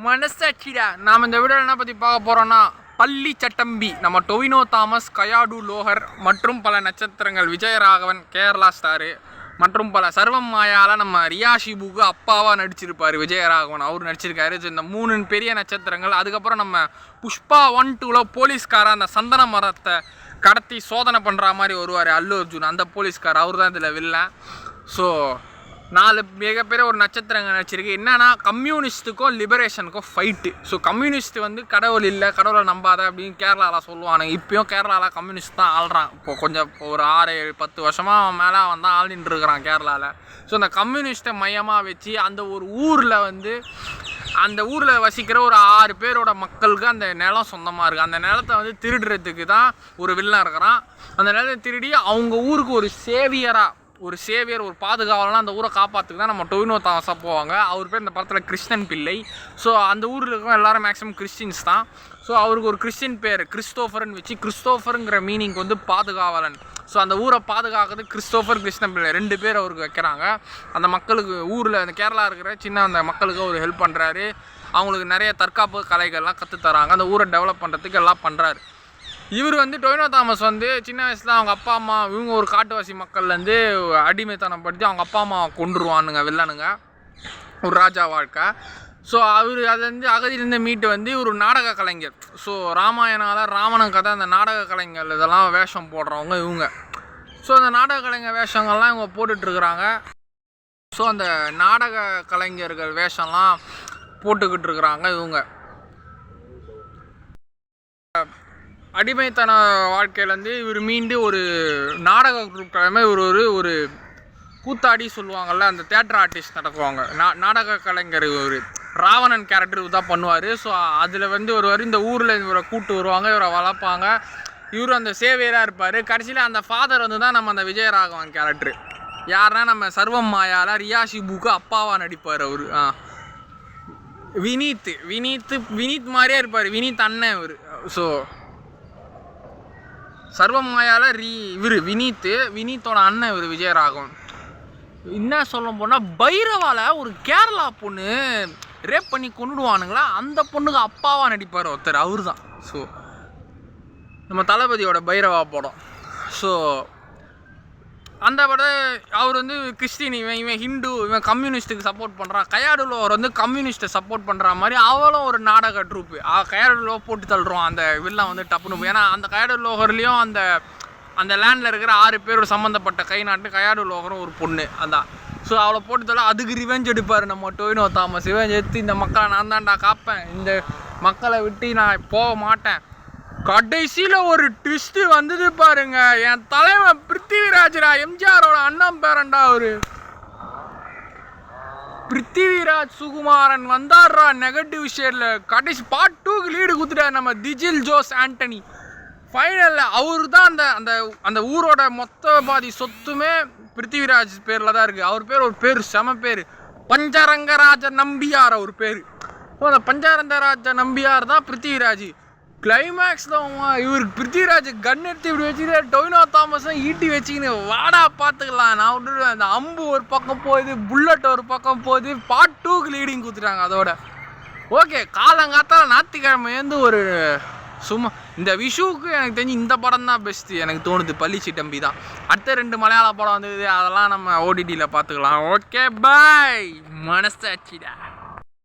மனசாட்சிடா. நாம் இந்த வீடியோவில் என்ன பற்றி பார்க்க போகிறோன்னா, பள்ளி சட்டம்பி நம்ம டொவினோ தாமஸ், கயாடு லோஹர் மற்றும் பல நட்சத்திரங்கள், விஜயராகவன் கேரளா ஸ்டாரு மற்றும் பல சர்வம் மாயால நம்ம ரியாஷிபுக்கு அப்பாவாக நடிச்சிருப்பார் விஜயராகவன், அவர் நடிச்சிருக்காரு. இந்த 3 பெரிய நட்சத்திரங்கள். அதுக்கப்புறம் நம்ம புஷ்பா 1, 2 போலீஸ்கார அந்த சந்தன மரத்தை கடத்தி சோதனை பண்ணுற மாதிரி வருவார் அல்லு அர்ஜுன், அந்த போலீஸ்கார், அவர் தான் இதில் வில்லன். ஸோ 4 மிகப்பெரிய ஒரு நட்சத்திரங்கள் நடிச்சிருக்கு. என்னன்னா, கம்யூனிஸ்ட்டுக்கும் லிபரேஷனுக்கும் ஃபைட்டு. ஸோ கம்யூனிஸ்ட் வந்து கடவுள் இல்லை, கடவுளை நம்பாத அப்படின்னு கேரளாவில் சொல்லுவானுங்க. இப்போயும் கேரளாவில் கம்யூனிஸ்ட் தான் ஆள்றான். இப்போ ஒரு 6-10 வருஷமாக அவன் மேலே அவன் தான் ஆள்நின்று இருக்கிறான் கேரளாவில். ஸோ அந்த கம்யூனிஸ்ட்டை மையமாக வச்சு அந்த ஒரு ஊரில் வசிக்கிற ஒரு 6 பேரோட மக்களுக்கு அந்த நிலம் சொந்தமாக இருக்குது. அந்த நிலத்தை வந்து திருடுறதுக்கு தான் ஒரு வில்லன் இருக்கிறான். அந்த நிலத்தை திருடி அவங்க ஊருக்கு ஒரு சேவியர், ஒரு பாதுகாவலாம் அந்த ஊரை காப்பாற்றுக்கு தான் நம்ம டொவினோ தாமஸாக போவாங்க. அவர் பேர் இந்த படத்தில் கிருஷ்ணன் பிள்ளை. ஸோ அந்த ஊரில் இருக்கிற எல்லாரும் மேக்ஸிமம் கிறிஸ்டின்ஸ் தான். ஸோ அவருக்கு ஒரு கிறிஸ்டின் பேர் கிறிஸ்டோஃபர்னு வச்சு, கிறிஸ்டோஃபருங்கிற மீனிங் வந்து பாதுகாவலன். ஸோ அந்த ஊரை பாதுகாக்கிறது கிறிஸ்டோஃபர், கிருஷ்ணன் பிள்ளை 2 பேர் அவருக்கு வைக்கிறாங்க. அந்த மக்களுக்கு ஊரில் அந்த கேரளா இருக்கிற சின்ன அந்த மக்களுக்கு அவர் ஹெல்ப் பண்ணுறாரு. அவங்களுக்கு நிறைய தற்காப்பு கலைகள்லாம் கற்றுத்தராங்க. அந்த ஊரை டெவலப் பண்ணுறதுக்கு எல்லாம் பண்ணுறாரு. இவர் வந்து டொவினோ தாமஸ் வந்து சின்ன வயசில் அவங்க அப்பா அம்மா, இவங்க ஒரு காட்டுவாசி மக்கள்லேருந்து அடிமைத்தனம் படுத்தி அவங்க அப்பா அம்மா கொண்டுருவானுங்க வில்லனுங்க, ஒரு ராஜா வாழ்க்கை. ஸோ அவர் அதுலேருந்து அகதியிலேருந்து மீட்டு வந்து ஒரு நாடக கலைஞர். ஸோ ராமாயண கதை, அந்த நாடக கலைஞர் இதெல்லாம் வேஷம் போடுறவங்க இவங்க. ஸோ அந்த நாடக கலைஞர் வேஷங்கள்லாம் இவங்க போட்டுட்ருக்குறாங்க. ஸோ அந்த நாடக கலைஞர்கள் வேஷம்லாம் போட்டுக்கிட்டு இருக்கிறாங்க இவங்க. அடிமைத்தன வாழ்க்கையிலேருந்து இவர் மீண்டு ஒரு நாடக குரூப் கிழமை ஒரு கூத்தாடி சொல்லுவாங்கள்ல, அந்த தியேட்டர் ஆர்டிஸ்ட் நடக்குவாங்க, நாடக கலைஞர். ஒரு ராவணன் கேரக்டர் தான் பண்ணுவார். ஸோ அதில் வந்து இந்த ஊரில் இவரை கூப்பிட்டு வருவாங்க, இவரை வளர்ப்பாங்க. இவரும் அந்த சேவையராக இருப்பார். கடைசியில் அந்த ஃபாதர் வந்து தான் நம்ம அந்த விஜயராகவன் கேரக்டர். யாருன்னா நம்ம சர்வம் மாயால ரியாஷிபுக்கு அப்பாவாக நடிப்பார் அவர். வினீத் மாதிரியே இருப்பார், வினீத் அண்ணன் இவர். ஸோ சர்வம் மாயால வினீத்தோட அண்ணன் இவர் விஜயராகவன். என்ன சொல்ல போனால், பைரவால ஒரு கேரளா பொண்ணு ரேப் பண்ணி கொண்டுடுவானுங்களா, அந்த பொண்ணுக்கு அப்பாவாக நடிப்பார் ஒருத்தர், அவர் தான். ஸோ நம்ம தளபதியோட பைரவா படம். ஸோ அந்த படம் அவர் வந்து கிறிஸ்டின், இவன் ஹிந்து, இவன் கம்யூனிஸ்ட்டுக்கு சப்போர்ட் பண்ணுறான். கயாடுல அவர் வந்து கம்யூனிஸ்ட்டை சப்போர்ட் பண்ணுற மாதிரி அவளும் ஒரு நாடக ட்ரூப்பு. கயாடுலோ போட்டு தள்ளுறோம் அந்த வில்லாம் வந்து டப்புனு. ஏன்னா அந்த கயாடு லோகர்லேயும் அந்த லேண்டில் இருக்கிற 6 பேரோட சம்மந்தப்பட்ட கை நாட்டு கயாடு லோகரும் ஒரு பொண்ணு அதான். ஸோ அவளை போட்டு தள்ள அதுக்கு ரிவெஞ்ச் எடுப்பார் நம்ம டொவினோ தாமஸ். ரிவெஞ்ச் எடுத்து இந்த மக்களை நான் தான்டா காப்பேன், இந்த மக்களை விட்டு நான் போக மாட்டேன். கடைசியில் ஒரு ட்விஸ்ட்டு வந்தது பாருங்க. என் தலைவன் பிருத்திவிராஜரா, எம்ஜிஆரோட அண்ணன் பேரண்டா அவரு பிருத்திவிராஜ் சுகுமாரன் வந்தார்ரா நெகட்டிவ் ஷேடில். கடைசி பார்ட் 2க்கு லீடு கொடுத்துட்டார் நம்ம திஜில் ஜோஸ் ஆண்டனி. ஃபைனலில் அவர் தான் அந்த ஊரோட மொத்த பாதி சொத்துமே பிருத்திவிராஜ் பேரில் தான் இருக்குது. அவர் பேர் ஒரு பேர் செம பேர், பஞ்சரங்கராஜ நம்பியார் அவர் பேர். ஸோ அந்த பஞ்சரங்கராஜ நம்பியார் தான் பிருத்திவிராஜ். கிளைமேக்ஸில் இவருக்கு பிருத்திவிராஜ் கன் எடுத்து இப்படி வச்சுக்கிட்டு டொவினோ தாமஸும் ஈட்டி வச்சுக்கின்னு வாடா பார்த்துக்கலாம் நான் விட்டுட்டு, அந்த அம்பு ஒரு பக்கம் போகுது, புல்லட் ஒரு பக்கம் போகுது. பார்ட் 2க்கு லீடிங் கொடுத்துட்டாங்க அதோட. ஓகே, காலங்காத்தால் ஞாயிற்றுக்கிழமைலேருந்து ஒரு சும்மா இந்த விஷுவுக்கு எனக்கு தெரிஞ்சு இந்த படம் தான் பெஸ்ட்டு எனக்கு தோணுது. பள்ளி சிட்டம்பி தான். அடுத்த 2 மலையாள படம் வந்தது, அதெல்லாம் நம்ம OTTயில் பார்த்துக்கலாம். Okay bye, மனசாட்சிடா.